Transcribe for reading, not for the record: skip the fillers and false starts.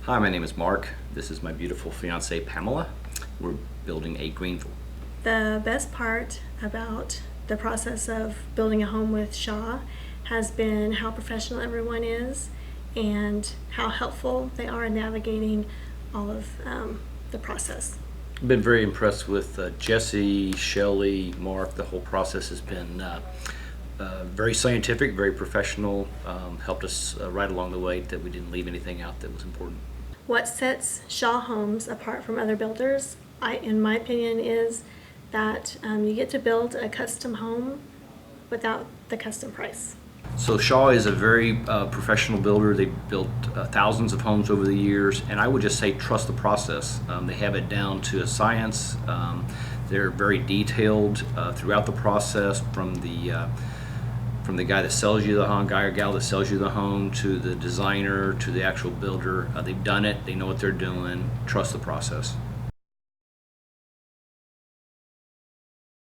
Hi, my name is Mark. This is my beautiful fiancee, Pamala. We're building a Greenville. The best part about the process of building a home with Shaw has been how professional everyone is and how helpful they are in navigating all of the process. I've been very impressed with Jesse, Shelley, Mark. The whole process has been very scientific, very professional, helped us right along the way that we didn't leave anything out that was important. What sets Shaw Homes apart from other builders, in my opinion, is that you get to build a custom home without the custom price. So Shaw is a very professional builder. They've built thousands of homes over the years, and I would just say trust the process. They have it down to a science. They're very detailed throughout the process, from the guy that sells you the home, guy or gal that sells you the home, to the designer, to the actual builder. They've done it. They know what they're doing. Trust the process.